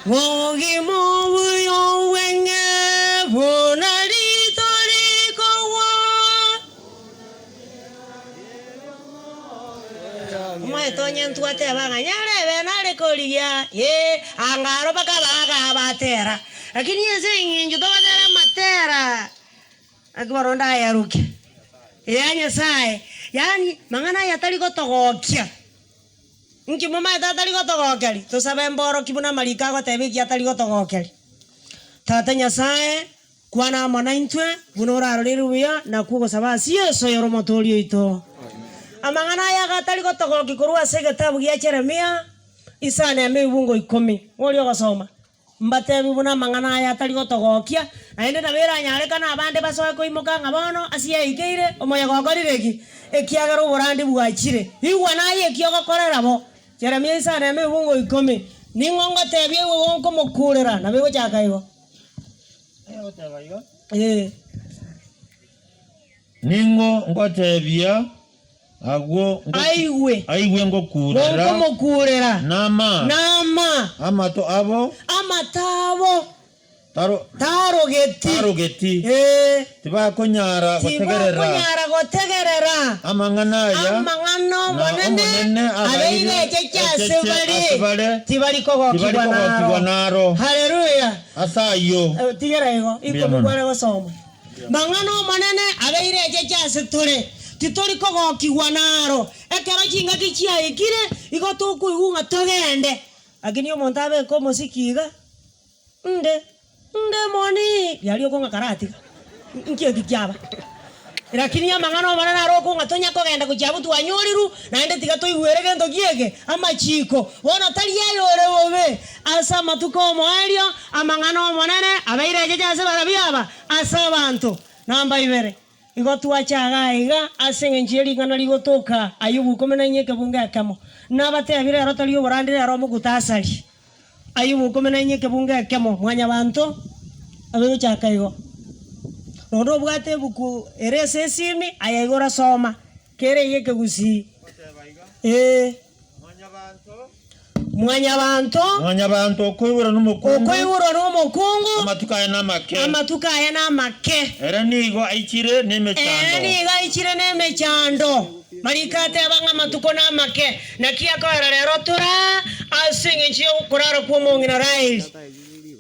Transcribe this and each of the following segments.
Wogi moyo wenge bunari tori kowa. Mai tonyen tuate banga nyare benare koliya ye angaro bakabaga batera. Lakini yese nginju dobatera matera. Akbaronda yaruke. Yanya sai. Yani mangana yatali gotogokia. Nki mama tatali gotogokeri tusabe mboro kibuna malika gotebi kiatali gotogokeri tata nyasaye kwana manaintwe bunora ruriruya na kugo sabasi yeso yoro motorio ito amangana ya gatali gotogoki kurwa segetabu ya Jeremia isane amebungo 10 woli ogasoma mbatebi buna mangana ya tali gotogokia aende na bera nyare kana abande basoe koimoka ngabono asiye ikeire omoya gokorireki ekiagaro borandi bwachire igwa naye ekiogokorerabo Jeremia isane amebungo 10 ningongo tebye wonko mokurera na bego chakaigo ningo ngotebya agwo aiwe ngokurera wonko mokurera nama amato abo amatabo tarogeti tiba konyara gotegerera amangano monene abeire cyase bari tibari kogokibwa naro haleluya asayo tigerego ikomugware gosoma mangano monene abeire cyase tore titori kogokibwa naro ekero kinga kichia ikire igotuku igunga togende akini omonto abe ko musikiga nde moni yali okonga karati nkio kikyaba lakini ya mangano manana roko ngatonya kogenda kujabutu wanyoriru naende tiga toigwere gento giege amachiko wona tali yayore wobe asa matuko moalio amangano manene abaire jeje se barabiaba asa bantu namba ibere igotu achaga iga asenge njeri ngana ligotoka Ayubu 14 kebunga kamo nabate abire rotali oborandire aromo kutasali Ayubu 14 kebunga kamo mwanya bantu abego chakaigo nodo bwate buku erese simi ayagora soma kere yeke gusi mwanya bantu koibura n'umukungu amatuka ya namake era nigo aichire nemechando marikate abanga matuko namake nakia kora rero tura asinge nchio kuraro kumongina rai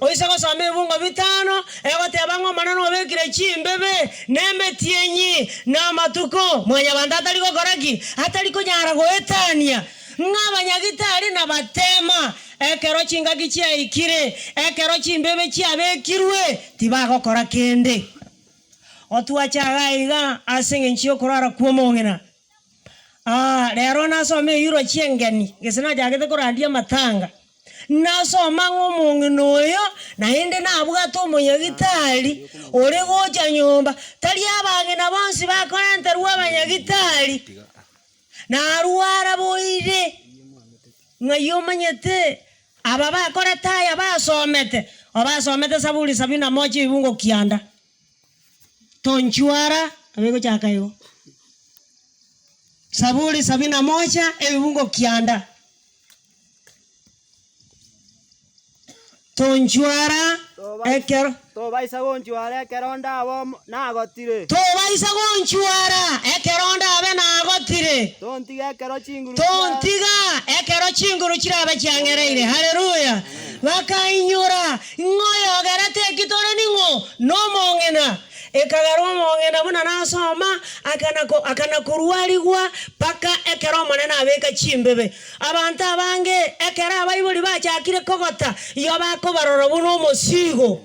oisa ko same bungo bitano ego te abango manano bekire chimbebe nemetienyi na matuko mwanya bandata liko koraki hata liko nyara goetania ngabanyagitari na batema ekero chinga gichia ikire ekero chimbebe chiabekirwe tibago kora kende otuachaga iga asinge nchio kurara kuomongena lero nasome yuro chiengeni gesena jagete korandia matanga nasoma ng'omong'ino oyo naende nabwate omonyagitari ore gocha nyomba tari abang'ina bonsi bakorenterwa abanyagitari narwara boire ng'ai omanyete aba bakoreta aya basomete Zaburi 71 ibungo kianda tonchwara abego chakaigo Zaburi 71 ibungo kianda tonchwara ekero tobaisa gonchwara ekeronda abo nagotire abe nagotire tontiga ekero chinguru chirabe changereire haleluya bakainyura ngoyogerete kitore ningo no mongena ekagaro mongena buna nasoma akana kurwaligwa paka ekero monena abeka chimbebe abantu abange ekera abayibuli bachakire kogota iyo bakobaroro buno mosigo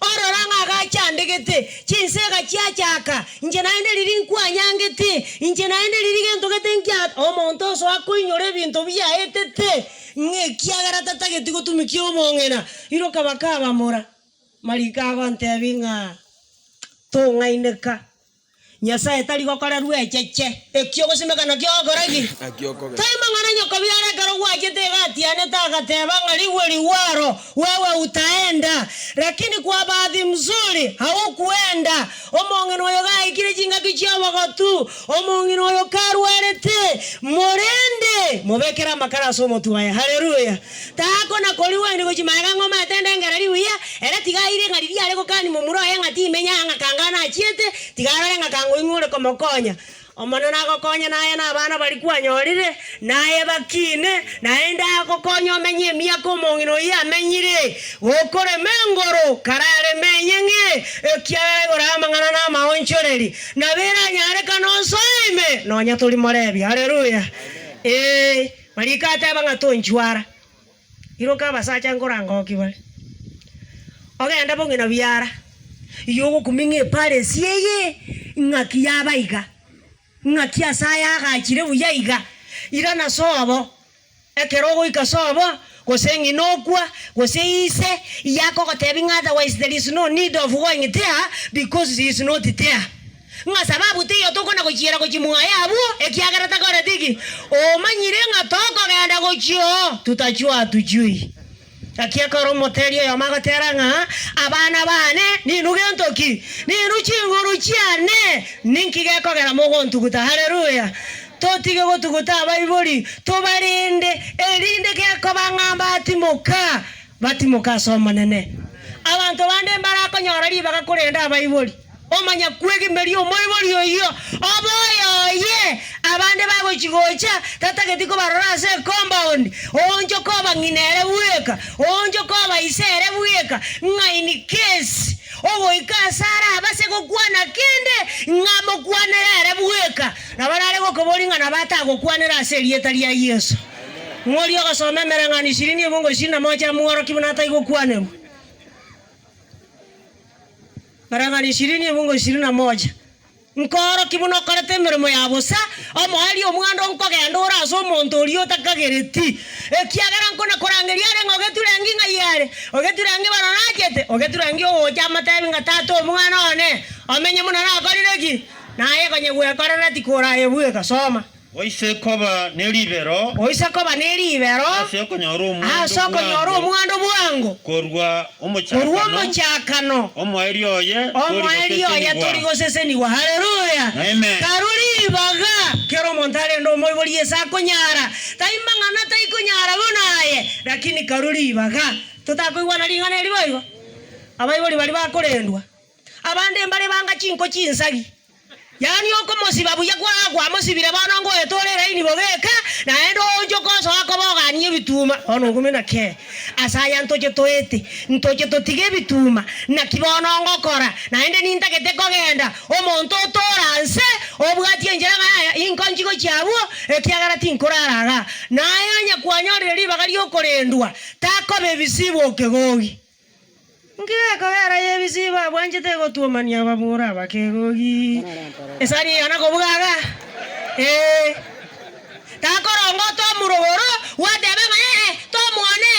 ororanga gachandegete chinsega chiachaka nje naende liri nkwanyangete nje naende liri gento getenkya omonto so akuinyore bintu byaetete ngekiagara tatageti gutumikio omongena iro kabakaba mora malika gonte abinga tongaineka Nyasaye tali gokorerwa echeche ekyo gosimekana kyo goragi taima ngana nyoko byare garo gwachete gatiane tagateba ngari weri waro wewe utaenda lakini kwa baadhi mzuri haukuenda omongino yo gaikire jinga kichabo gotu omongino yo karwerete morende mubekera makara somo tuaya haleluya tako na koliwe ndi gochimanga ngoma tiare ko kani mumuro yenga ti menya nga kangana chiete tigara nga kango ingure komokonya omana na gokonya naye na abana bali kwanyorire naye bakine naenda gokonya menye mia ko mongino ya menyire okore mengoro karare menyenge ekiaye gorama ngana na maonchoreri na bera nyare kanosoime nonya tuli morebi haleluya marikata banga tonchwara iroka basacha ngorango kibale ogenda bongina biara yogo kuminge pare sieye ngaki yabaiga ngaki asaya agachire buyaiga ira na sobo ekerogo ikasobo gosengi nokwa goseise yako gotebinga otherwise there is no need of going there because he is not there nga sababu tiyo tokona gochira gochimuya yabu ekiagara takore tiki o manyire nga toko genda gochio tutachua tujui akia karo moterio ya magateranga abana bane ni nugentoki ni ruchinguru chiane ninki gekogera mogontu guta haleluya totige gotuguta baibuli tobarinde erinde keko bangamba batimuka somanene abantu bande mbarako nyorari bagakurenda baibuli omanya kwegi merio moibuli oyo oboyo ye abande bago chigocha tatagetiko barase compound onjo ko banginere bueka onjo ko baisere bueka ngaini case ogo ikasara abase go kwana kende ngamo kwanere bueka na barare go kobolinga na bata go kwanera serieta lia Yesu ngoli ogasome merangani 20 Mungu 21 muoro kibunata igo kwane marangani 20 Mungu 21 nkoro kibuno korete mirimo ya busa omohari omwando nkogenda oraso omonto orio takagereti ekiagera nkona korangeria rengo geturengi ngayare ogeturengi baranakete ogeturengi oja matebi ngatato omwana one omenye munana akorireki naye konye gwekorera tikora ebueka soma oise koba neribero asoko nyoro omwando bwango korwa omochakano omoeri oye torigoseseni wa haleluya amen karuri baga kero montare ndo moiboli esakonyara taimangana taikonyara bonaye lakini karuri baga tutakoigwa na lingana eliboigo abaiboli bali bakorendwa abande mbale banga chinko chinsagi yani oko mosiba buya kwa mosibire bana ngo etorera ini bogeka na endo onjo koso akoboga ni bituma ono ngumena ke asaya ntoje toete ntoje totige bituma na kibono ngokora na ende ninta kete kogenda omonto toranse obwatie njera inkonji go chabo ekiagara tinkoraraga na yanya kwanyorera libaga lyokorendwa takobe bisibo kegogi ngira kawera yebisiba bwanje tego tuomania babura bakegogi esari ana kobugaga takorongo to murogoro wadebe to muone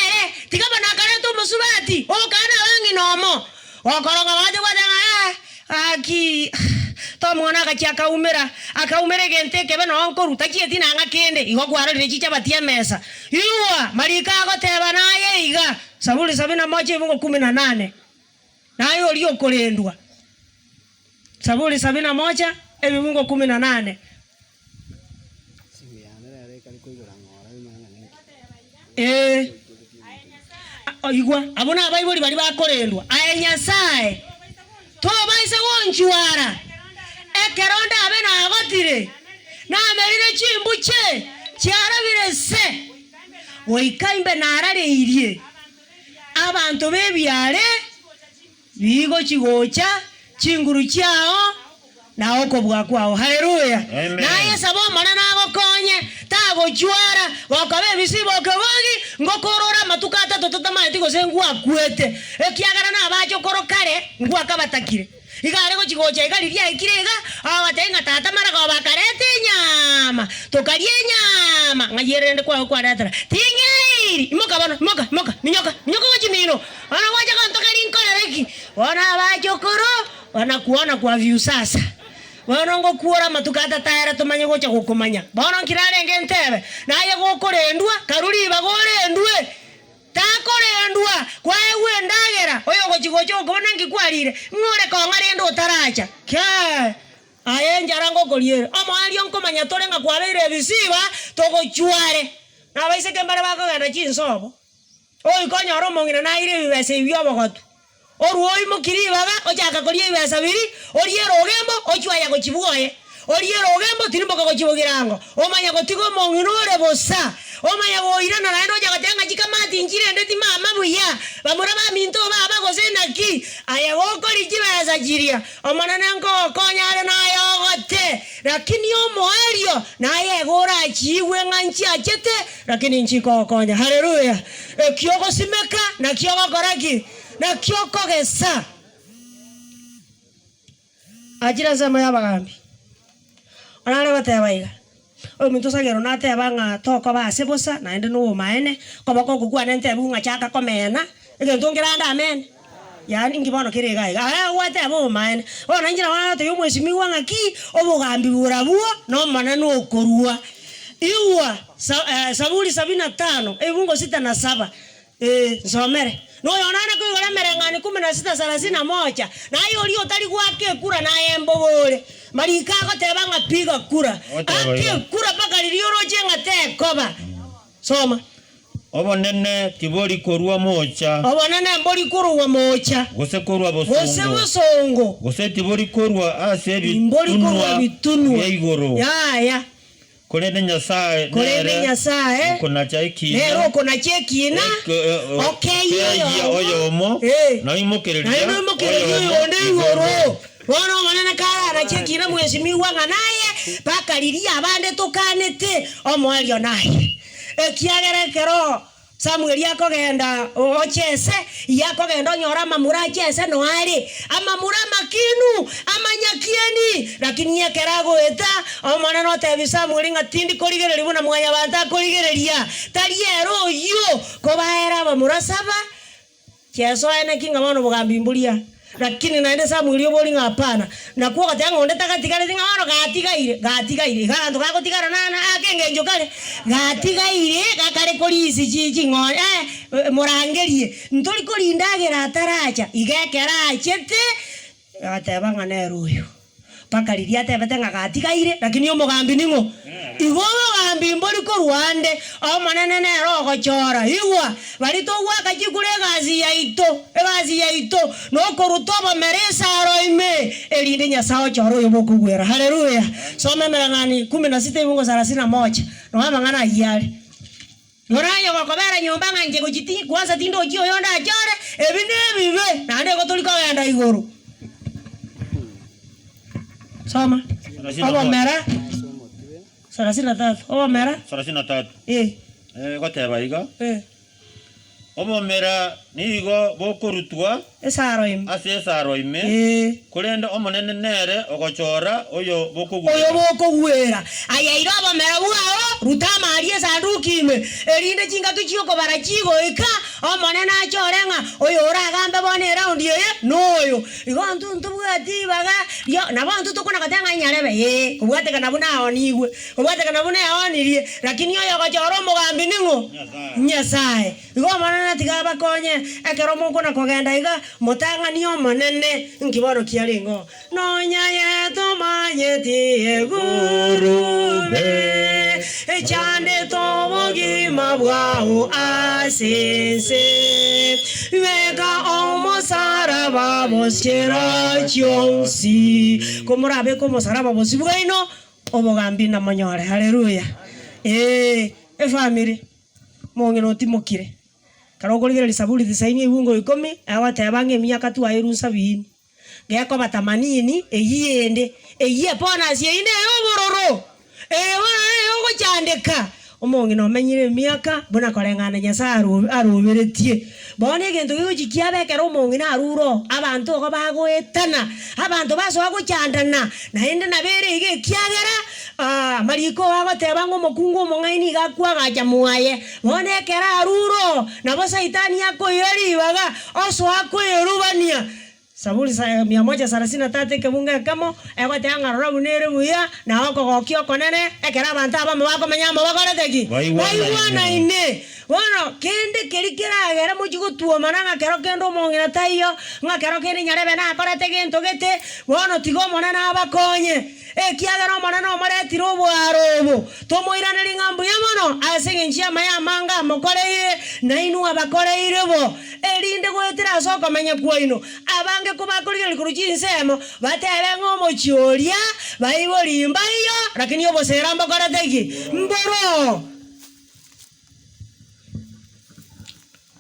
tigabana kare to musubati o kana wangi nomo okorongo waje wadanga aki to muona gachiaka akaumere gente ke beno onkoruta kieti nanga kende igogwaro rechicha batia mesa yuwa marika goteba naye iga Saburi 71 Mungu 18 nayo ulio kolendwa Saburi 71 Mungu 18 igwa abona abayibuli bali bakolendwa ayenyasaye to baise wonchwara ekeronda abena agotire na amerire chimbuche cyarabire se woikaimbe narariirie abantu bebyale bigo chigocha chinguru chao na oko bwakwao haleluya naye sabo mana nagokonye tago chwara wakabe bisibo kegogi ngokorora matukata tototama etiko sengwa kwete ekiagara na abacho korokare ngwa kabatakire igare go chigocha igaliria ikirega abatenga tata mara go bakarete nyama tokarie nyama ngayerende kwa ratara tingeiri moka minyoka wachimino wana wacha kantokari nkorereki wana abachokoro wana kuona kwa view sasa wana ngo kuora matukata tayara tumanye gocha gukomanya bona nkirare ngentebe naye gokorendwa karuri bagorendwe takorendwa kwaewe ndagera oyo gochigocho ukona ngikwarire ngore ko ngarendo utaracha ke ayenjara ngokoriere omwali onkomanya torenga kwabeire bisiba togochware na baise kembara bako ganda chinsobo oyi konya romongina na ire bibese byobogotu oruoi mukiribaga ochaka koria ibesa biri oriero ogembo ochwaya gochibuoye oriero ogembo tirimboka gochibugirango omanya gotigo monginore bosa omanya boirana naendo jagatenga chikamati njirende ti mama buya bamura ba minto baba gosenaki aya gokori chibesa chiria omanane ngo konyare nayo gote lakini omoerio naye gora chiwe nganchi achete lakini nchiko konya haleluya kiogo simeka na kiogo koraki na kioko gesa ajira sama yabagambi onale batebaiga omuntu sagero natebanga toko base bosa naende no maene kobako kugwana ntebu ngachaka komena egentongiranda amen yani ngibono kirega wate abo maene ona njira wana to yomwesimi wangaki obugambi burabuo no maneno okorua iwa Zaburi 75 ebungo 6:7 nsomere no yonana ko igora merengani 16:31 na yori otari gwake kura na embobole marika gotebanga piga kura ake kura paka lirioro jenga te koba soma obonene tibori korwa mocha obonene mbori korwa mocha gose korwa bosongo gose bosongo gose tibori korwa asebi mbori korwa bitunwa yaigoro ya kolende nyasaye kuna cheki nero kuna cheki na okay oyo mo na imokereria onde igoro wono manana kara na cheki na mwesimi wanga naye bakaliria abande tokanete omwelio naye ekiagerekero Samuel yakogenda ochese yakogenda nyora mamura chese no ari amamura makinu amanyakieni lakini yekerago eta omwana no tebi Samuel ngatindi koligereri buna mwanya banta koligereria taliero yo kobaera bamura saba cheso ene kinga bono bugambi mbulia lakini naende Samuel yoboli ngapana na kuwa katenga onde takatikale tinga ono gatigaire ganto kako tigara nana akenge njokale gatigaire kakare polisi chichi ngone morangerie ntoli kolindagera ataracha igekera chete atebanga neruyo pakaliria atebetenga gatigaire lakini yo mugambi ningo igo mugambi mboli ko Rwande o manene nero gochora igwa bali to gwaka chikure gazi ya ito no korutoba meresa roime elinde nyasao choro yo bokugwera haleluya some merangani 16 bungo 31 no amangana yale Norayo bakobera nyomba nganje gojiti kwanza tindo ojo yonda achore ebine bibe nande gotoliko genda igoro Soma. Obo mera. 33. Obo mera. 33. Gotebaiga. Obo mera nigo bokorutwa. Esaroime. Esaroime. Kulenda omonene nere ogochora oyo bokogwera. Oyo bokogwera. Ayairo obo mera buao rutama alie sandukime. Erinde chinga tuchioko barachigo eka omonene achorenga oyo oragambe bone round ye noyo. Igo ntuntu bwati baga yo nabantu tokona katanga nyarebe kubwate kana buna onigwe. Kubwate kana buna onirie lakini oyo gochora omugambi ningo. Nyasaye. Igo omonene tigaba konye ekero mukona kogenda iga mutangani omonene nkiboro kiaringo nonya yeto manyeti egurube echande tobogi mabwao asense wega omosaraba boskera chionsi komurabe komosaraba bosibugaino obogambi na manyore haleluya family mongeno timokire karogorigere Zaburi 90 ibungo 10 awatabange myaka tu ayirusa bini ngeko batamanini eyiyende eyepona siende yobororo wana yongo chandeka omongi no menyire myaka bona korengana nyasaru aruberetie bone gento gikiabe kero omongi na aruro abantu go bagoetana abantu baso bagochandana naende nabere ige kiagera mariko agotebango mokungu mongaini gakwa gacha muaye bone kera aruro nabo saitani yako yeri baga oso ako yerubania Zaburi 133 kebunga kamo egoteanga robunere buya na oko gokio konene ekera bantu abamo bakomenya mo bakoreteki baiwana ine wono kende kerikiragera mujigo tuo mananga kero kendo mongina tayo nga kero kene nyarebe na akoreteki ntogete wono tigo monana abakonye kiagera monana omaretiro bwarobo tomoirane lingambu yamono asengenjia maya manga mokoreye na inu abakoreire bo elinde gwetira soko menya kwaino abange kubakorigera kuruchi nsemo batebe ngomo choria baibolimba iyo lakini obosera mbakora tegi mboro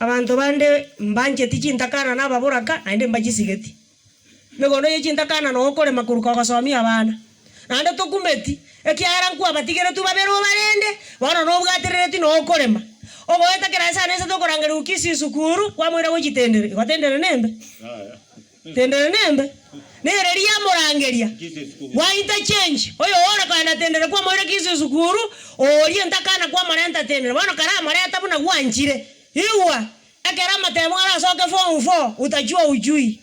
abantu bande mbanje tichintakana nababoraka naende mbajisigeti megono yechintakana no okore makuruka gasomia abana nande tokumeti ekiara nkwa batigere tu babero barende bana no bwaterere ti no okorema ogoeta kerasa nese tokorangera ukisi sukuru kwa mwira gukitendere gwatendere nembe tendere nembe nereria murangeria wa interchange oyo ora kana tendere kwa mwira kisi sukuru orie ntakana kwa marenta tendere bana kara mareta buna gwanjire iwa ekera matemo ara soke form 4 utajua ujui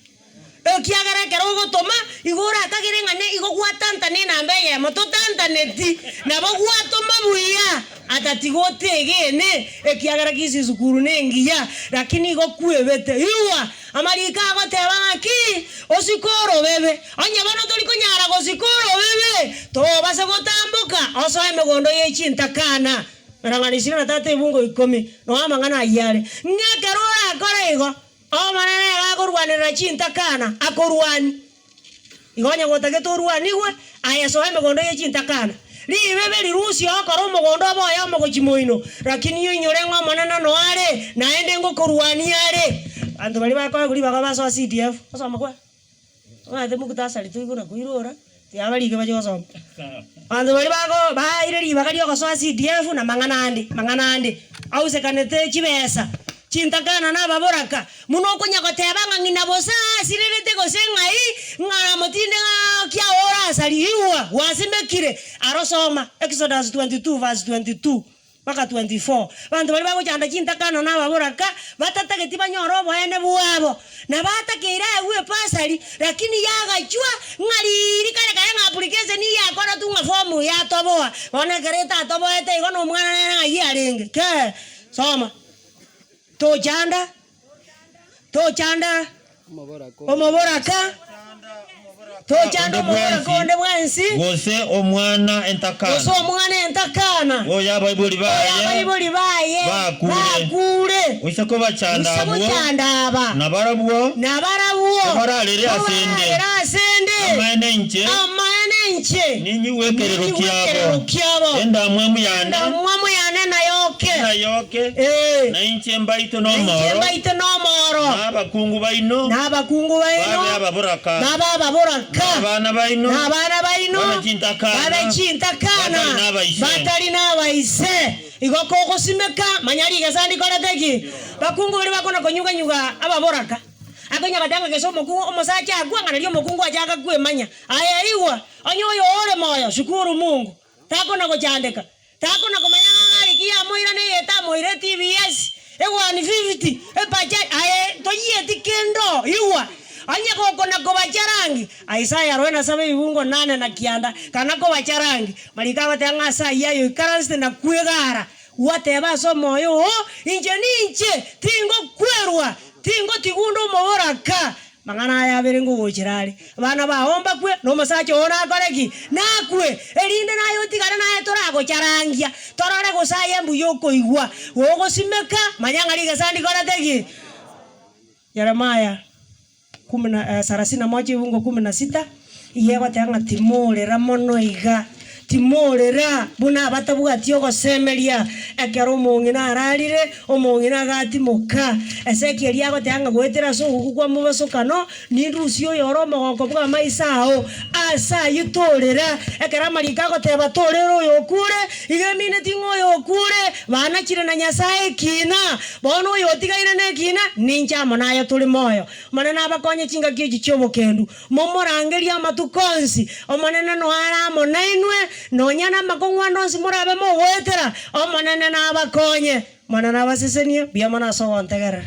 ekiagara kero gotoma igora akagire ngane igo gwatanta ni nambe ye moto tanta neti nabo gwatoma buya atatigote gene ekiagara kisi sukuru nengiya lakini igo kuebete iwa amarika goteba ngaki osikoro bebe anya bana toli konyara gosikoro bebe to base gotambuka oso emegondo yechintakana Ranganisira na tate bungo 10 no amangana yale ngekerora akora igo o manene agorwanira chintakana akorwani igonya gotage torwani gwe aya so emegondo yechintakana libebe lirusi okoro omogondo boya omogochimoino lakini yo inyore ngwa manana no are naende ngokorwani are antu bali bakwa kuri bagabaso CDF osoma kwa ate mukutasali tuigura kuirora tiabali ke baje osoma antu bali bako baire libakali okoso CDF na manganande ause kanete chibesa chintakana na baboraka muno konya gotebanga ngina bosa sirerete gosengai ngara motinde kya ora saliwa wasimekire arosoma Exodus 22 verse 22 mpaka 24 bantu bali bako chanda chintakana na baboraka batatageti banyoro boene buwabo na batakira ewe pasali lakini yagachwa ngari kare nga application ya kora tunga form ya toboa bona kereta toboete igono mwana na yarenge ke soma to chanda omoboraka to chanda omoboraka bwansi gose omwana entakana oya baibuli baye bakure usako bachanda abo nabarabuo baralere asende amane nche ninyi wekerero kyabo enda mwemu yanda nayoke na inche mbaito no moro abakungu baino ababoraka abana baino chintakana batali nabaise igoko kosimeka manyari gasandi korateki bakungu bali bakona konyuga ababoraka akonya badanga kesomo ku omosacha agwanga nalio mokungu ajaga kwemanya aya iwa onyoyo ole moyo shukuru Mungu takona kochandeka takona komanya kia moira ne eta moira TVS ewa ni 50 epacha aye toyeti kendo iwa anya kokona ko bacharangi Isaiah 47:8 na kianda kana ko bacharangi malika batanga saya yo karanste na kwegara wateba so moyo inje ninche tingo kwerwa tingo tigundo moboraka mangana ya berengo gochirali bana baomba kwe no masacho ona akoreki nakwe erinde nayo tigara naye torago charangia torore gosaye mbuyoko igwa wogo simeka manyangari gasandi korategi Yeremia 31:16 iyego tanga timole ramono iga timolera buna batabugatio gosemeria ekero mongina ararire omongina gatimuka Ezekiel yago tanga gwetera so gukwa mubasokano ni rusio yoro mogoko bwa maisao asa yitolera ekera marika go teba tolero yokure igemine tingo yokure bana chire na nyasaye kina bono yotigaire ne kina ninja monayo tuli moyo manena abakonye chinga kiji chobokendu momorangeria matukonsi omanene no ara monainwe nonyana makongwa nonsi murabe mo wetera omanene na abakonye manana basesenie bia mana so ontegera